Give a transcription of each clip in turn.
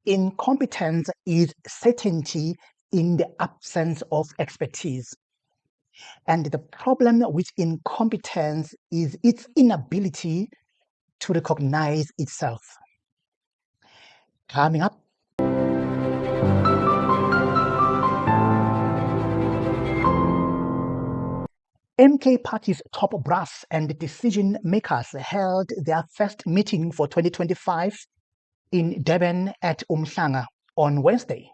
Incompetence is certainty in the absence of expertise. And the problem with incompetence is its inability to recognize itself. Coming up, MK Party's top brass and decision makers held their first meeting for 2025 in Durban at Umhlanga on Wednesday.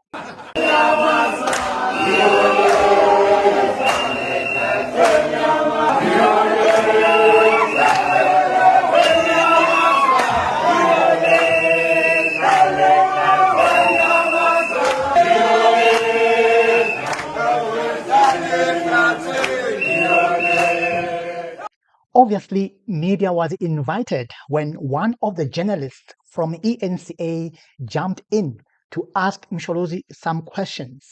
Obviously, media was invited when one of the journalists from ENCA jumped in to ask Msholozi some questions,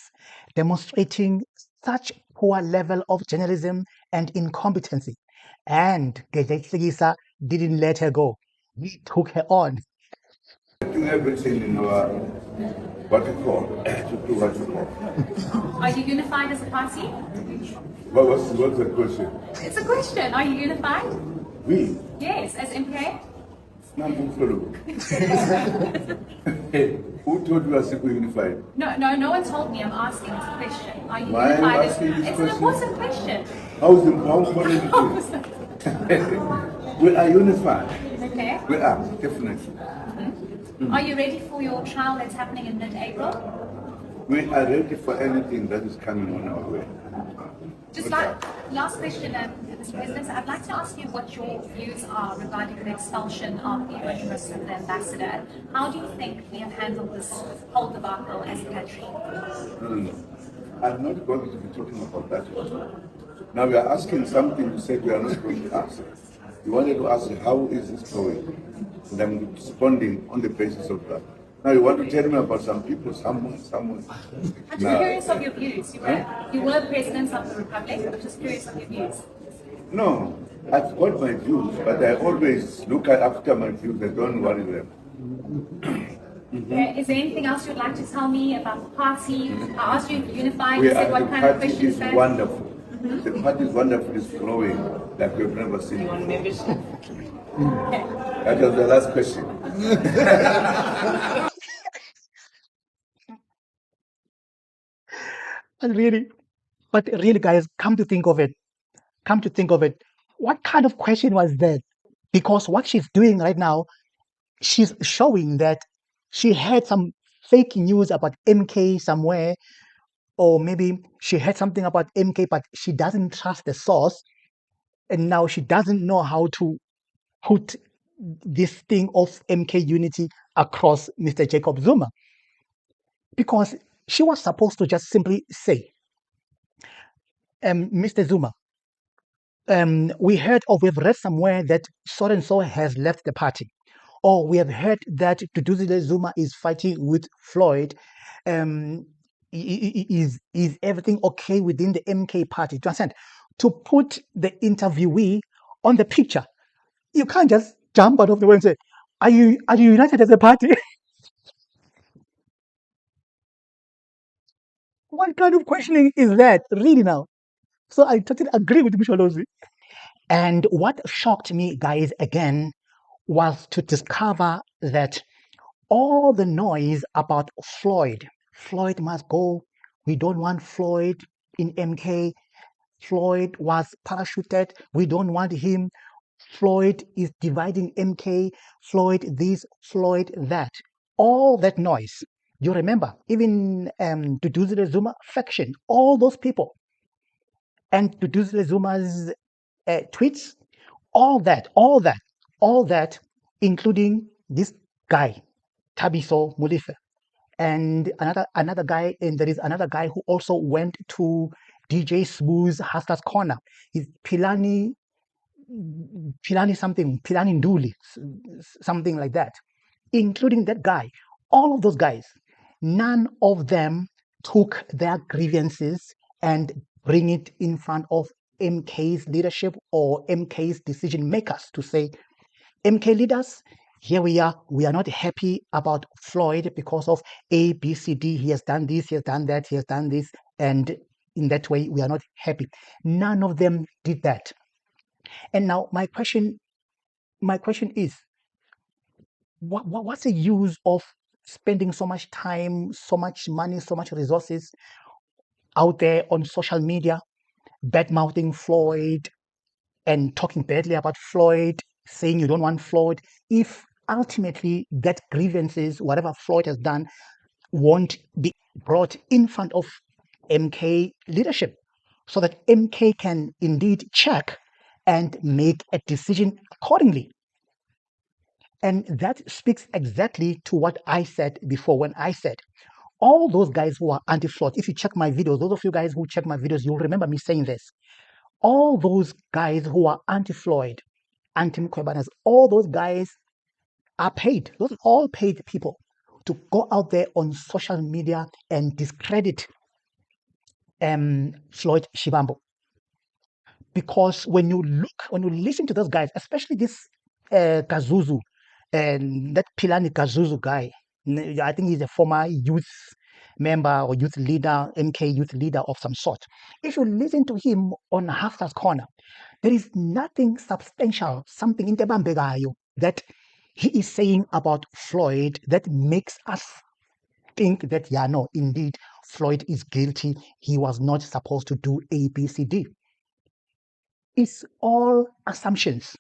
demonstrating such poor level of journalism and incompetency. And Gejekisa didn't let her go. He took her on. Doing everything in our what we call to do what we call. Are you unified as a party? What's the question? It's a question. Are you unified? We? Yes, as MPA? Who told you we are unified? No one told me. I'm asking. It's a question. Are you Why unified? asking this It's question? an important question. How important it is? We are unified. Okay. We are, definitely. Are you ready for your trial that's happening in mid-April? We are ready for anything that is coming on our way. Just like last question, Mr. President, I'd like to ask you what your views are regarding the expulsion of the journalist and the ambassador. How do you think we have handled this whole debacle as a country? No. I'm not going to be talking about that. Now we are asking something you said we are not going to answer. You wanted to ask how is this going? And I'm responding on the basis of that. Now you want to tell me about some people, someone. I'm just curious of your views. You were president of the Republic. I'm just curious of your views. No, I've got my views, but I always look after my views. I don't worry them. Okay. Is there anything else you'd like to tell me about the party? I asked you if you're unified. We You said are, what the kind of party questions is that? wonderful. The party is wonderful. It's growing like we've never seen before. That was the last question. But really, guys, come to think of it, what kind of question was that? Because what she's doing right now, she's showing that she had some fake news about MK somewhere, or maybe she heard something about MK, but she doesn't trust the source, and now she doesn't know how to put this thing of MK unity across Mr. Jacob Zuma. Because she was supposed to just simply say, Mr. Zuma, we heard or we've read somewhere that so and so has left the party, or we have heard that Duduzile Zuma is fighting with Floyd. Is everything okay within the MK party? To understand, to put the interviewee on the picture, you can't just jump out of the way and say, "Are you united as a party?" What kind of questioning is that, really now? So I totally agree with Msholozi. And what shocked me, guys, again, was to discover that all the noise about Floyd must go, we don't want Floyd in MK, Floyd was parachuted, we don't want him, Floyd is dividing MK, Floyd this, Floyd that. All that noise. You remember, even Duduzile Zuma faction, all those people, and Duduzile Zuma's tweets, all that, including this guy, Tabiso Mulife, and another guy, and there is another guy who also went to DJ Smooth's Hustler's Corner. He's Pilani Nduli, something like that, including that guy. All of those guys, none of them took their grievances and bring it in front of MK's leadership or MK's decision makers to say, MK leaders, Here we are not happy about Floyd because of A, B, C, D. He has done this, he has done that, he has done this, and in that way we are not happy. None of them did that. And now my question is, what's the use of spending so much time, so much money, so much resources out there on social media, bad-mouthing Floyd and talking badly about Floyd, saying you don't want Floyd, if ultimately that grievances, whatever Floyd has done, won't be brought in front of MK leadership so that MK can indeed check and make a decision accordingly. And that speaks exactly to what I said before when I said, all those guys who are anti-Floyd, if you check my videos, those of you guys who check my videos, you'll remember me saying this. All those guys who are anti-Floyd, anti-Mkhwebanas, all those guys are paid. Those are all paid people to go out there on social media and discredit Floyd Shivambu. Because when you listen to those guys, especially this Kazuzu, and that Pilani Kazuzu guy, I think he's a former youth member or youth leader, MK youth leader of some sort. If you listen to him on Haftar's Corner, there is nothing substantial, something in Tebambegayo that he is saying about Floyd that makes us think that, yeah, no, indeed, Floyd is guilty. He was not supposed to do A, B, C, D. It's all assumptions.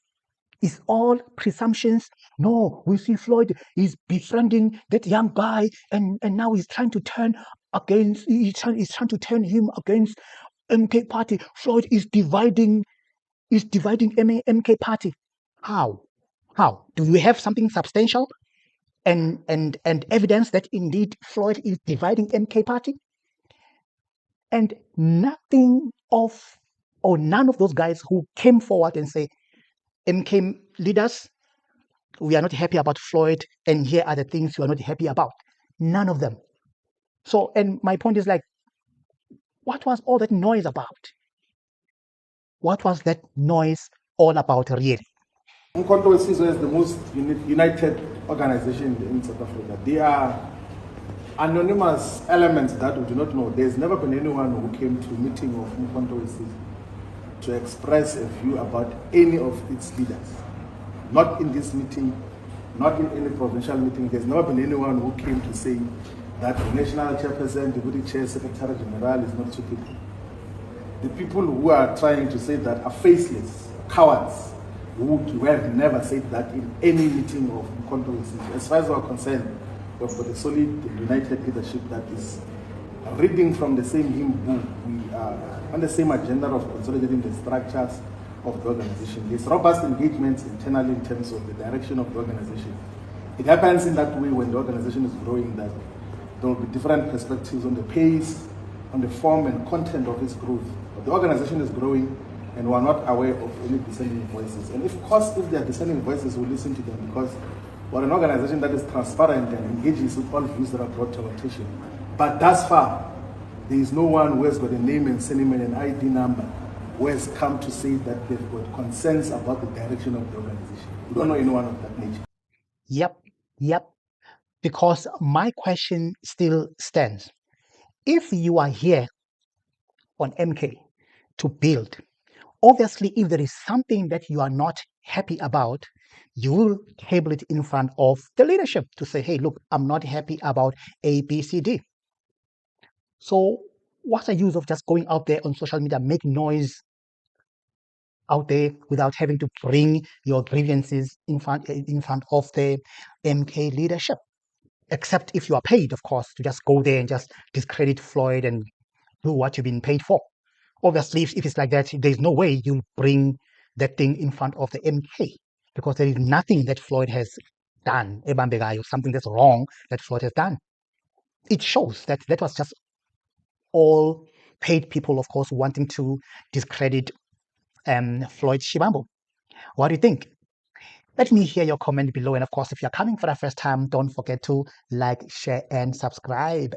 It's all presumptions. No, we see Floyd is befriending that young guy, and now he's trying to turn against. He's trying to turn him against MK Party. Floyd is dividing MK Party. How? Do we have something substantial and evidence that indeed Floyd is dividing MK Party? And none of those guys who came forward and say, MK leaders, we are not happy about Floyd, and here are the things we are not happy about. None of them. So, and my point is like, what was all that noise about? What was that noise all about really? Umkhonto weSizwe is the most united organization in South Africa. They are anonymous elements that we do not know. There's never been anyone who came to a meeting of Umkhonto weSizwe to express a view about any of its leaders. Not in this meeting, not in any provincial meeting. There's never been anyone who came to say that the national chairperson, deputy chair, secretary-general is not two people. The people who are trying to say that are faceless, cowards, who have never said that in any meeting of Umkhonto weSizwe. As far as we are concerned, we've got a solid, united leadership that is reading from the same hymn book. We are on the same agenda of consolidating the structures of the organization. There's robust engagement internally in terms of the direction of the organization. It happens in that way when the organization is growing, that there will be different perspectives on the pace, on the form and content of its growth. But the organization is growing, and we are not aware of any dissenting voices. And of course, if there are dissenting voices, we'll listen to them, because we're an organization that is transparent and engages with all views that are brought to our attention. But thus far, there is no one who has got a name and surname and an ID number who has come to say that they've got concerns about the direction of the organization. We don't know anyone of that nature. Yep. Because my question still stands. If you are here on MK to build, obviously, if there is something that you are not happy about, you will table it in front of the leadership to say, hey, look, I'm not happy about A, B, C, D. So what's the use of just going out there on social media, make noise out there without having to bring your grievances in front of the MK leadership? Except if you are paid, of course, to just go there and just discredit Floyd and do what you've been paid for. Obviously, if it's like that, there's no way you'll bring that thing in front of the MK, because there is nothing that Floyd has done, something that's wrong that Floyd has done. It shows that that was just all paid people, of course, wanting to discredit Floyd Shivambu. What do you think? Let me hear your comment below. And of course, if you're coming for the first time, don't forget to like, share, and subscribe.